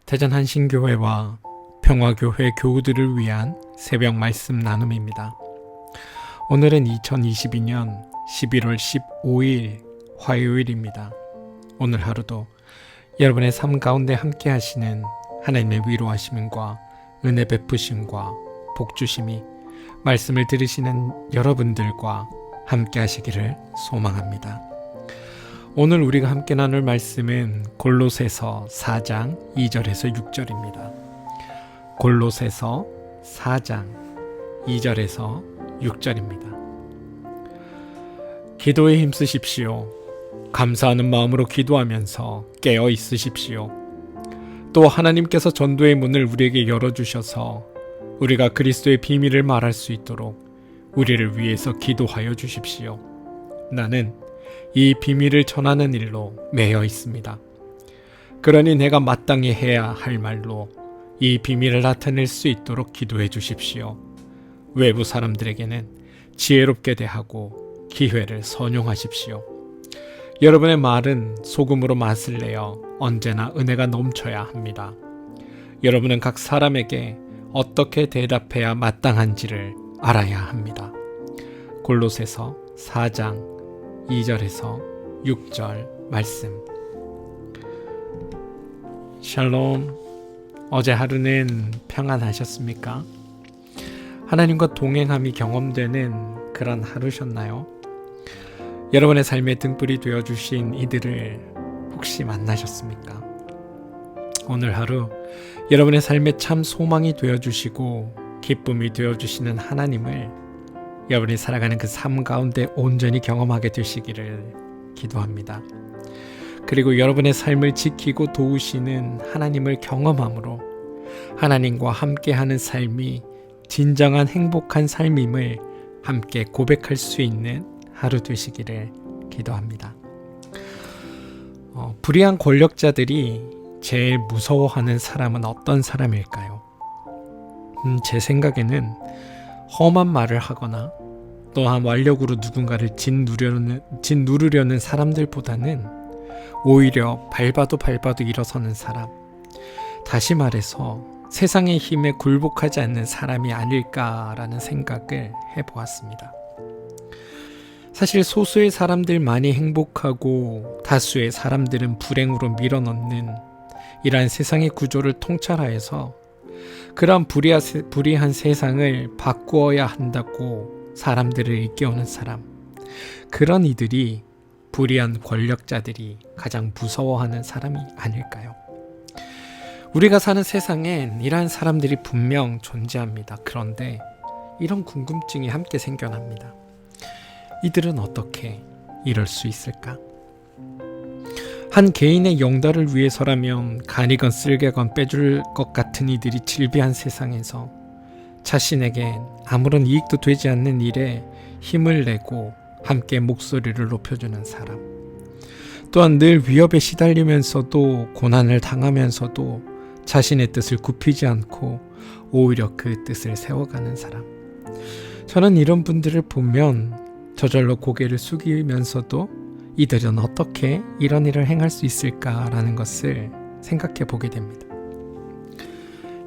대전 한신교회와 평화교회 교우들을 위한 새벽 말씀 나눔입니다. 오늘은 2022년 11월 15일 화요일입니다. 오늘 하루도 여러분의 삶 가운데 함께 하시는 하나님의 위로하심과 은혜 베푸심과 복주심이 말씀을 들으시는 여러분들과 함께 하시기를 소망합니다. 오늘 우리가 함께 나눌 말씀은 골로새서 4장 2절에서 6절입니다. 골로새서 4장 2절에서 6절입니다. 기도에 힘쓰십시오. 감사하는 마음으로 기도하면서 깨어 있으십시오. 또 하나님께서 전도의 문을 우리에게 열어주셔서 우리가 그리스도의 비밀을 말할 수 있도록 우리를 위해서 기도하여 주십시오. 나는 이 비밀을 전하는 일로 매여 있습니다. 그러니 내가 마땅히 해야 할 말로 이 비밀을 나타낼 수 있도록 기도해 주십시오. 외부 사람들에게는 지혜롭게 대하고 기회를 선용하십시오. 여러분의 말은 소금으로 맛을 내어 언제나 은혜가 넘쳐야 합니다. 여러분은 각 사람에게 어떻게 대답해야 마땅한지를 알아야 합니다. 골로새서 4장 2절에서 6절 말씀. 샬롬. 어제 하루는 평안하셨습니까? 하나님과 동행함이 경험되는 그런 하루셨나요? 여러분의 삶의 등불이 되어주신 이들을 혹시 만나셨습니까? 오늘 하루 여러분의 삶에 참 소망이 되어주시고 기쁨이 되어주시는 하나님을 여러분이 살아가는 그 삶 가운데 온전히 경험하게 되시기를 기도합니다. 그리고 여러분의 삶을 지키고 도우시는 하나님을 경험함으로 하나님과 함께하는 삶이 진정한 행복한 삶임을 함께 고백할 수 있는 하루 되시기를 기도합니다. 불의한 권력자들이 제일 무서워하는 사람은 어떤 사람일까요? 제 생각에는 험한 말을 하거나 또한 완력으로 누군가를 짓누르려는 사람들보다는 오히려 밟아도 일어서는 사람, 다시 말해서 세상의 힘에 굴복하지 않는 사람이 아닐까라는 생각을 해보았습니다. 사실 소수의 사람들만이 행복하고 다수의 사람들은 불행으로 밀어넣는 이러한 세상의 구조를 통찰하여서 그러한 불의한 세상을 바꾸어야 한다고 사람들을 일깨우는 사람, 그런 이들이 불의한 권력자들이 가장 무서워하는 사람이 아닐까요? 우리가 사는 세상엔 이러한 사람들이 분명 존재합니다. 그런데 이런 궁금증이 함께 생겨납니다. 이들은 어떻게 이럴 수 있을까? 한 개인의 영달을 위해서라면 간이건 쓸개건 빼줄 것 같은 이들이 질비한 세상에서 자신에겐 아무런 이익도 되지 않는 일에 힘을 내고 함께 목소리를 높여주는 사람, 또한 늘 위협에 시달리면서도 고난을 당하면서도 자신의 뜻을 굽히지 않고 오히려 그 뜻을 세워가는 사람. 저는 이런 분들을 보면 저절로 고개를 숙이면서도 이들은 어떻게 이런 일을 행할 수 있을까라는 것을 생각해 보게 됩니다.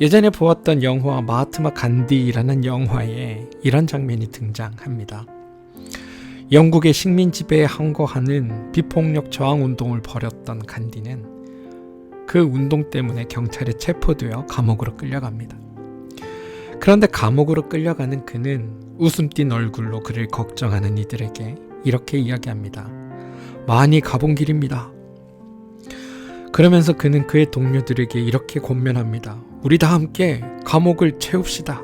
예전에 보았던 영화 마하트마 간디라는 영화에 이런 장면이 등장합니다. 영국의 식민 지배에 항거하는 비폭력 저항 운동을 벌였던 간디는 그 운동 때문에 경찰에 체포되어 감옥으로 끌려갑니다. 그런데 감옥으로 끌려가는 그는 웃음 띤 얼굴로 그를 걱정하는 이들에게 이렇게 이야기합니다. 많이 가본 길입니다. 그러면서 그는 그의 동료들에게 이렇게 권면합니다. 우리 다 함께 감옥을 채웁시다.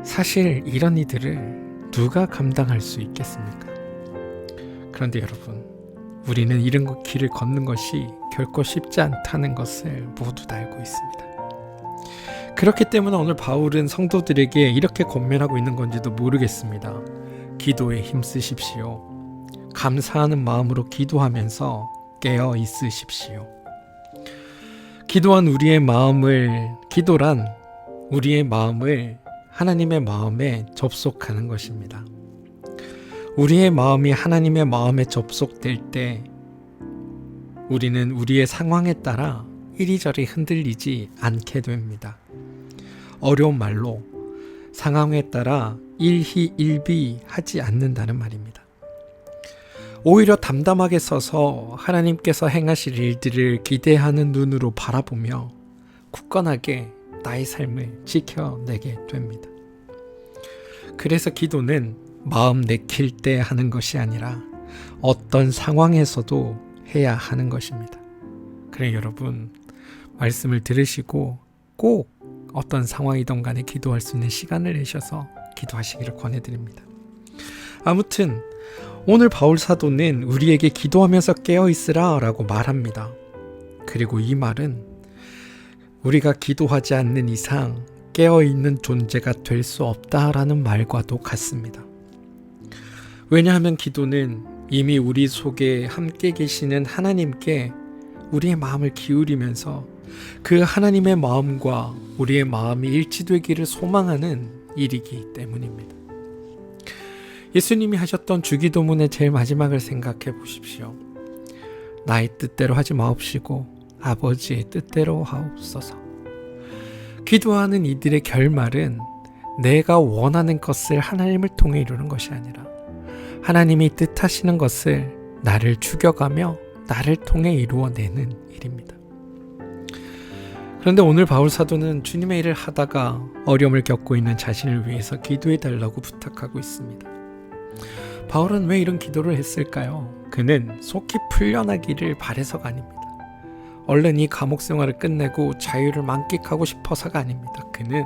사실 이런 이들을 누가 감당할 수 있겠습니까? 그런데 여러분, 우리는 이런 길을 걷는 것이 결코 쉽지 않다는 것을 모두 다 알고 있습니다. 그렇기 때문에 오늘 바울은 성도들에게 이렇게 권면하고 있는 건지도 모르겠습니다. 기도에 힘쓰십시오. 감사하는 마음으로 기도하면서 깨어 있으십시오. 기도란 우리의 마음을 하나님의 마음에 접속하는 것입니다. 우리의 마음이 하나님의 마음에 접속될 때 우리는 우리의 상황에 따라 이리저리 흔들리지 않게 됩니다. 어려운 말로 상황에 따라 일희일비하지 않는다는 말입니다. 오히려 담담하게 서서 하나님께서 행하실 일들을 기대하는 눈으로 바라보며 굳건하게 나의 삶을 지켜내게 됩니다. 그래서 기도는 마음 내킬 때 하는 것이 아니라 어떤 상황에서도 해야 하는 것입니다. 그래 여러분, 말씀을 들으시고 꼭 어떤 상황이든 간에 기도할 수 있는 시간을 내셔서 기도하시기를 권해드립니다. 아무튼 오늘 바울 사도는 우리에게 기도하면서 깨어있으라 라고 말합니다. 그리고 이 말은 우리가 기도하지 않는 이상 깨어있는 존재가 될 수 없다라는 말과도 같습니다. 왜냐하면 기도는 이미 우리 속에 함께 계시는 하나님께 우리의 마음을 기울이면서 그 하나님의 마음과 우리의 마음이 일치되기를 소망하는 일이기 때문입니다. 예수님이 하셨던 주기도문의 제일 마지막을 생각해 보십시오. 나의 뜻대로 하지 마옵시고 아버지의 뜻대로 하옵소서. 기도하는 이들의 결말은 내가 원하는 것을 하나님을 통해 이루는 것이 아니라 하나님이 뜻하시는 것을 나를 죽여가며 나를 통해 이루어내는 일입니다. 그런데 오늘 바울 사도는 주님의 일을 하다가 어려움을 겪고 있는 자신을 위해서 기도해 달라고 부탁하고 있습니다. 바울은 왜 이런 기도를 했을까요? 그는 속히 풀려나기를 바라서가 아닙니다. 얼른 이 감옥 생활을 끝내고 자유를 만끽하고 싶어서가 아닙니다. 그는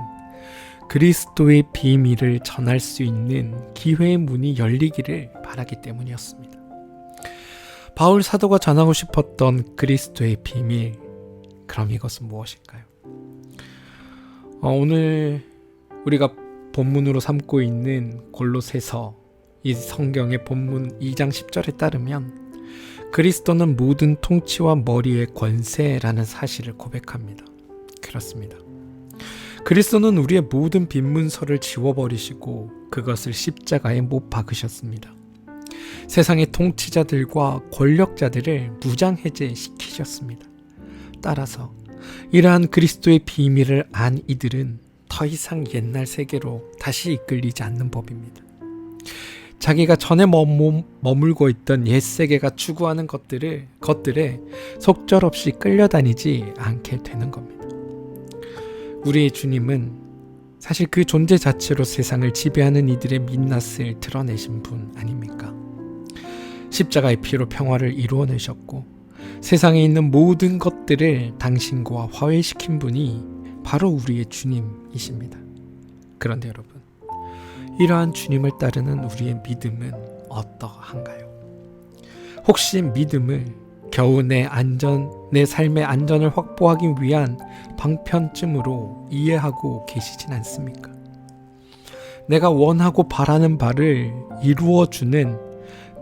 그리스도의 비밀을 전할 수 있는 기회의 문이 열리기를 바라기 때문이었습니다. 바울 사도가 전하고 싶었던 그리스도의 비밀, 그럼 이것은 무엇일까요? 오늘 우리가 본문으로 삼고 있는 골로새서 이 성경의 본문 2장 10절에 따르면 그리스도는 모든 통치와 머리의 권세라는 사실을 고백합니다. 그렇습니다. 그리스도는 우리의 모든 빈문서를 지워버리시고 그것을 십자가에 못 박으셨습니다. 세상의 통치자들과 권력자들을 무장해제시키셨습니다. 따라서 이러한 그리스도의 비밀을 안 이들은 더 이상 옛날 세계로 다시 이끌리지 않는 법입니다. 자기가 전에 머물고 있던 옛 세계가 추구하는 것들에 속절없이 끌려다니지 않게 되는 겁니다. 우리의 주님은 사실 그 존재 자체로 세상을 지배하는 이들의 민낯을 드러내신 분 아닙니까? 십자가의 피로 평화를 이루어내셨고 세상에 있는 모든 것들을 당신과 화해시킨 분이 바로 우리의 주님이십니다. 그런데 여러분, 이러한 주님을 따르는 우리의 믿음은 어떠한가요? 혹시 믿음을 겨우 내 삶의 안전을 확보하기 위한 방편쯤으로 이해하고 계시진 않습니까? 내가 원하고 바라는 바를 이루어주는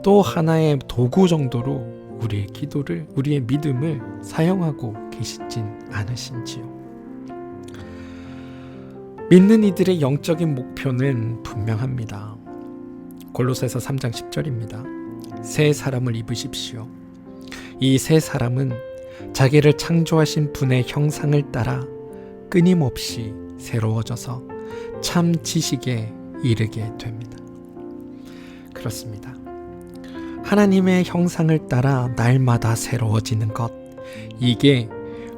또 하나의 도구 정도로 우리의 기도를, 우리의 믿음을 사용하고 계시진 않으신지요? 믿는 이들의 영적인 목표는 분명합니다. 골로새서 3장 10절입니다. 새 사람을 입으십시오. 이 새 사람은 자기를 창조하신 분의 형상을 따라 끊임없이 새로워져서 참 지식에 이르게 됩니다. 그렇습니다. 하나님의 형상을 따라 날마다 새로워지는 것, 이게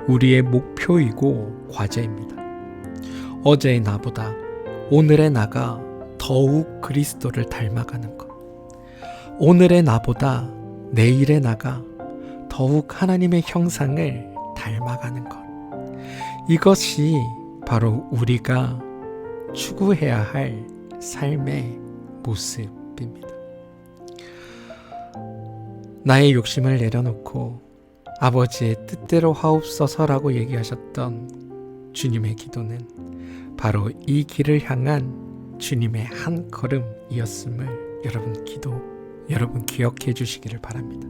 우리의 목표이고 과제입니다. 어제의 나보다 오늘의 나가 더욱 그리스도를 닮아가는 것, 오늘의 나보다 내일의 나가 더욱 하나님의 형상을 닮아가는 것, 이것이 바로 우리가 추구해야 할 삶의 모습입니다. 나의 욕심을 내려놓고 아버지의 뜻대로 하옵소서라고 얘기하셨던 주님의 기도는 바로 이 길을 향한 주님의 한 걸음이었음을 여러분 기억해 주시기를 바랍니다.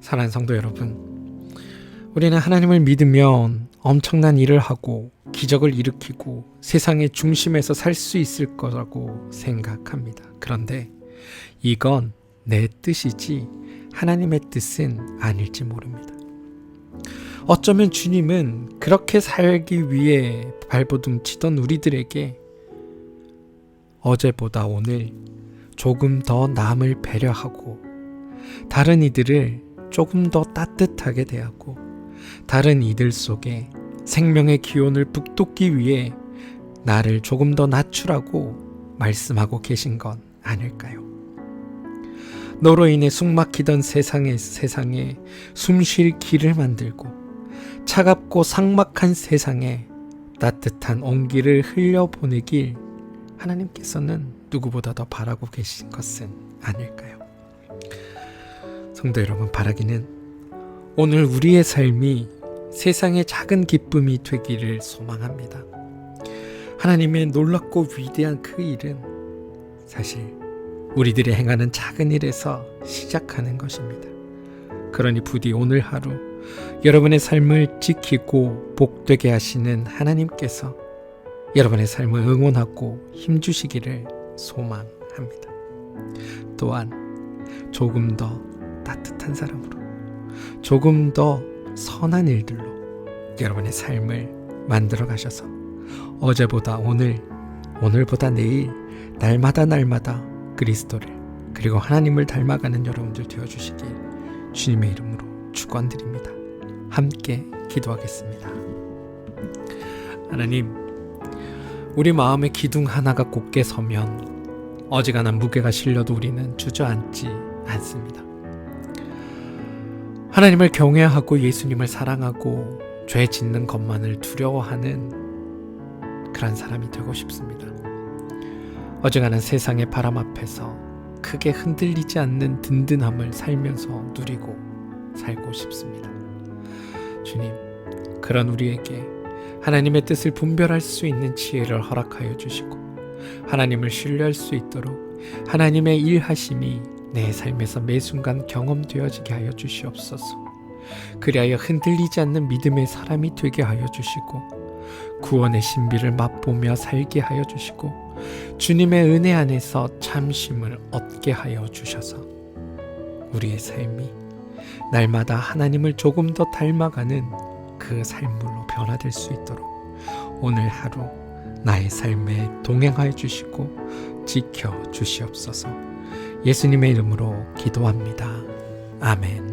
사랑하는 성도 여러분, 우리는 하나님을 믿으면 엄청난 일을 하고 기적을 일으키고 세상의 중심에서 살 수 있을 거라고 생각합니다. 그런데 이건 내 뜻이지 하나님의 뜻은 아닐지 모릅니다. 어쩌면 주님은 그렇게 살기 위해 발버둥 치던 우리들에게 어제보다 오늘 조금 더 남을 배려하고 다른 이들을 조금 더 따뜻하게 대하고 다른 이들 속에 생명의 기운을 북돋기 위해 나를 조금 더 낮추라고 말씀하고 계신 건 아닐까요? 너로 인해 숨막히던 세상에 숨 쉴 길을 만들고 차갑고 삭막한 세상에 따뜻한 온기를 흘려보내길 하나님께서는 누구보다 더 바라고 계신 것은 아닐까요? 성도 여러분, 바라기는 오늘 우리의 삶이 세상의 작은 기쁨이 되기를 소망합니다. 하나님의 놀랍고 위대한 그 일은 사실 우리들이 행하는 작은 일에서 시작하는 것입니다. 그러니 부디 오늘 하루 여러분의 삶을 지키고 복되게 하시는 하나님께서 여러분의 삶을 응원하고 힘주시기를 소망합니다. 또한 조금 더 따뜻한 사람으로, 조금 더 선한 일들로 여러분의 삶을 만들어 가셔서 어제보다 오늘, 오늘보다 내일, 날마다 그리스도를 그리고 하나님을 닮아가는 여러분들 되어주시길 주님의 이름으로 축원드립니다. 함께 기도하겠습니다. 하나님, 우리 마음의 기둥 하나가 곧게 서면 어지간한 무게가 실려도 우리는 주저앉지 않습니다. 하나님을 경외하고 예수님을 사랑하고 죄 짓는 것만을 두려워하는 그런 사람이 되고 싶습니다. 어지간한 세상의 바람 앞에서 크게 흔들리지 않는 든든함을 살면서 누리고 살고 싶습니다. 주님, 그런 우리에게 하나님의 뜻을 분별할 수 있는 지혜를 허락하여 주시고 하나님을 신뢰할 수 있도록 하나님의 일하심이 내 삶에서 매 순간 경험되어지게 하여 주시옵소서. 그리하여 흔들리지 않는 믿음의 사람이 되게 하여 주시고 구원의 신비를 맛보며 살게 하여 주시고 주님의 은혜 안에서 참심을 얻게 하여 주셔서 우리의 삶이 날마다 하나님을 조금 더 닮아가는 그 삶으로 변화될 수 있도록 오늘 하루 나의 삶에 동행하여 주시고 지켜 주시옵소서. 예수님의 이름으로 기도합니다. 아멘.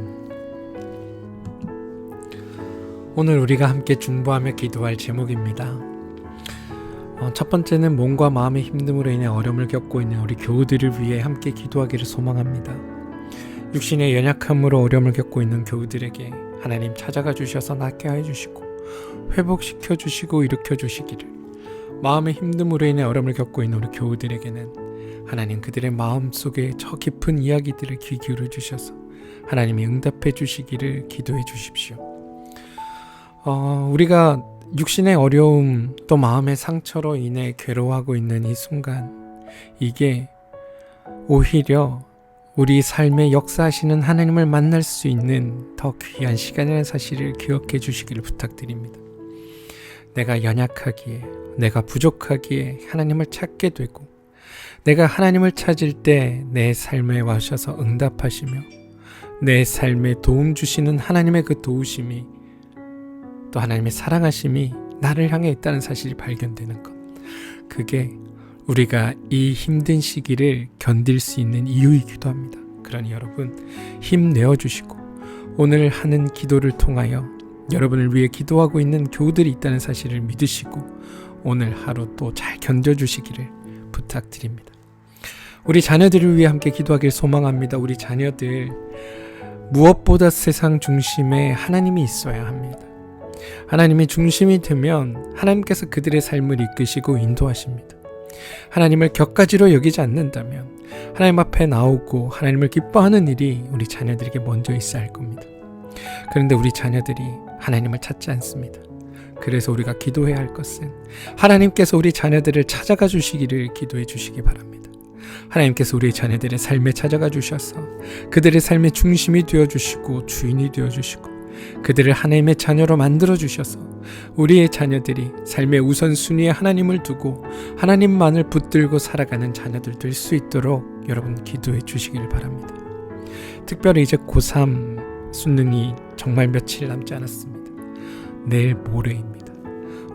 오늘 우리가 함께 중보하며 기도할 제목입니다. 첫 번째는 몸과 마음의 힘듦으로 인해 어려움을 겪고 있는 우리 교우들을 위해 함께 기도하기를 소망합니다. 육신의 연약함으로 어려움을 겪고 있는 교우들에게 하나님 찾아가 주셔서 낫게 하여 주시고 회복시켜 주시고 일으켜 주시기를, 마음의 힘듦으로 인해 어려움을 겪고 있는 우리 교우들에게는 하나님 그들의 마음속에 저 깊은 이야기들을 귀 기울여 주셔서 하나님이 응답해 주시기를 기도해 주십시오. 우리가 육신의 어려움 또 마음의 상처로 인해 괴로워하고 있는 이 순간, 이게 오히려 우리 삶에 역사하시는 하나님을 만날 수 있는 더 귀한 시간이라는 사실을 기억해 주시기를 부탁드립니다. 내가 연약하기에, 내가 부족하기에 하나님을 찾게 되고, 내가 하나님을 찾을 때 내 삶에 와셔서 응답하시며 내 삶에 도움 주시는 하나님의 그 도우심이, 또 하나님의 사랑하심이 나를 향해 있다는 사실이 발견되는 것, 그게 우리가 이 힘든 시기를 견딜 수 있는 이유이기도 합니다. 그러니 여러분 힘내어 주시고 오늘 하는 기도를 통하여 여러분을 위해 기도하고 있는 교우들이 있다는 사실을 믿으시고 오늘 하루 또 잘 견뎌주시기를 부탁드립니다. 우리 자녀들을 위해 함께 기도하길 소망합니다. 우리 자녀들 무엇보다 세상 중심에 하나님이 있어야 합니다. 하나님이 중심이 되면 하나님께서 그들의 삶을 이끄시고 인도하십니다. 하나님을 격가지로 여기지 않는다면 하나님 앞에 나오고 하나님을 기뻐하는 일이 우리 자녀들에게 먼저 있어야 할 겁니다. 그런데 우리 자녀들이 하나님을 찾지 않습니다. 그래서 우리가 기도해야 할 것은 하나님께서 우리 자녀들을 찾아가 주시기를 기도해 주시기 바랍니다. 하나님께서 우리 자녀들의 삶에 찾아가 주셔서 그들의 삶의 중심이 되어주시고 주인이 되어주시고 그들을 하나님의 자녀로 만들어 주셔서 우리의 자녀들이 삶의 우선순위에 하나님을 두고 하나님만을 붙들고 살아가는 자녀들 될 수 있도록 여러분 기도해 주시길 바랍니다. 특별히 이제 고3 수능이 정말 며칠 남지 않았습니다. 내일 모레입니다.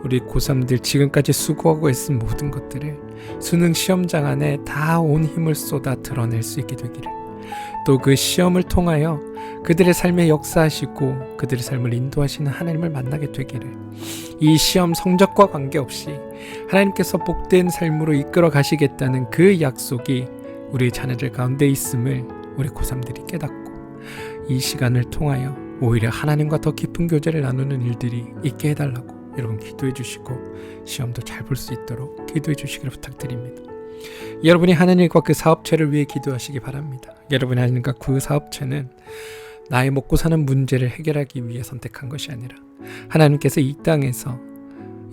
우리 고3들 지금까지 수고하고 애쓴 모든 것들을 수능 시험장 안에 다 온 힘을 쏟아 드러낼 수 있게 되기를, 또 그 시험을 통하여 그들의 삶에 역사하시고 그들의 삶을 인도하시는 하나님을 만나게 되기를, 이 시험 성적과 관계없이 하나님께서 복된 삶으로 이끌어 가시겠다는 그 약속이 우리 자녀들 가운데 있음을 우리 고3들이 깨닫고 이 시간을 통하여 오히려 하나님과 더 깊은 교제를 나누는 일들이 있게 해달라고 여러분 기도해 주시고, 시험도 잘 볼 수 있도록 기도해 주시기를 부탁드립니다. 여러분이 하는 일과 그 사업체를 위해 기도하시기 바랍니다. 여러분이 하는 일과 그 사업체는 나의 먹고 사는 문제를 해결하기 위해 선택한 것이 아니라 하나님께서 이 땅에서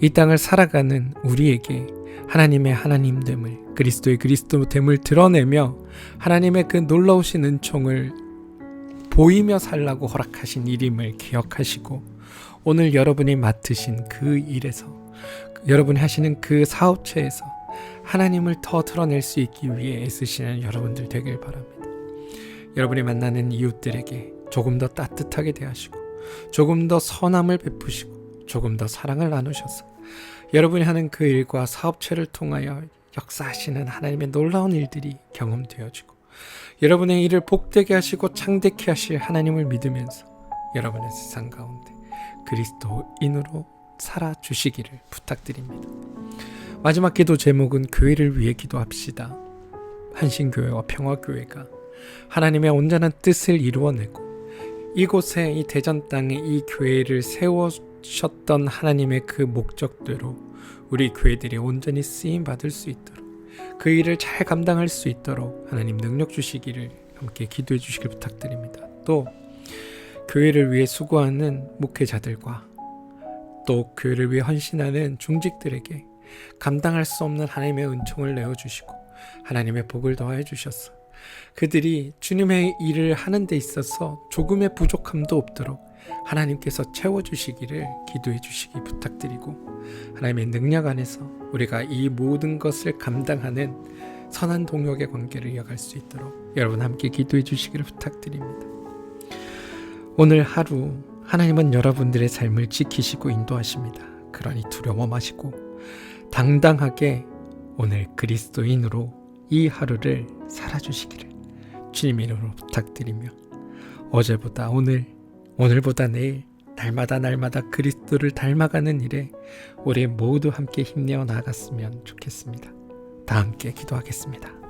이 땅을 살아가는 우리에게 하나님의 하나님됨을, 그리스도의 그리스도됨을 드러내며 하나님의 그 놀라우신 은총을 보이며 살라고 허락하신 일임을 기억하시고, 오늘 여러분이 맡으신 그 일에서, 여러분이 하시는 그 사업체에서 하나님을 더 드러낼 수 있기 위해 애쓰시는 여러분들 되길 바랍니다. 여러분이 만나는 이웃들에게 조금 더 따뜻하게 대하시고, 조금 더 선함을 베푸시고, 조금 더 사랑을 나누셔서 여러분이 하는 그 일과 사업체를 통하여 역사하시는 하나님의 놀라운 일들이 경험되어지고, 여러분의 일을 복되게 하시고 창대케 하실 하나님을 믿으면서 여러분의 세상 가운데 그리스도인으로 살아주시기를 부탁드립니다. 마지막 기도 제목은 교회를 위해 기도합시다. 한신교회와 평화교회가 하나님의 온전한 뜻을 이루어내고 이곳에, 이 대전 땅에 이 교회를 세우셨던 하나님의 그 목적대로 우리 교회들이 온전히 쓰임 받을 수 있도록, 그 일을 잘 감당할 수 있도록 하나님 능력 주시기를 함께 기도해 주시길 부탁드립니다. 또 교회를 위해 수고하는 목회자들과 또 교회를 위해 헌신하는 중직들에게 감당할 수 없는 하나님의 은총을 내어주시고 하나님의 복을 더해 주셔서 그들이 주님의 일을 하는 데 있어서 조금의 부족함도 없도록 하나님께서 채워주시기를 기도해 주시기 부탁드리고, 하나님의 능력 안에서 우리가 이 모든 것을 감당하는 선한 동역의 관계를 이어갈 수 있도록 여러분 함께 기도해 주시기를 부탁드립니다. 오늘 하루 하나님은 여러분들의 삶을 지키시고 인도하십니다. 그러니 두려워 마시고 당당하게 오늘 그리스도인으로 이 하루를 살아주시기를 주님 이름으로 부탁드리며, 어제보다 오늘, 오늘보다 내일, 날마다 그리스도를 닮아가는 일에 우리 모두 함께 힘내어 나아갔으면 좋겠습니다. 다 함께 기도하겠습니다.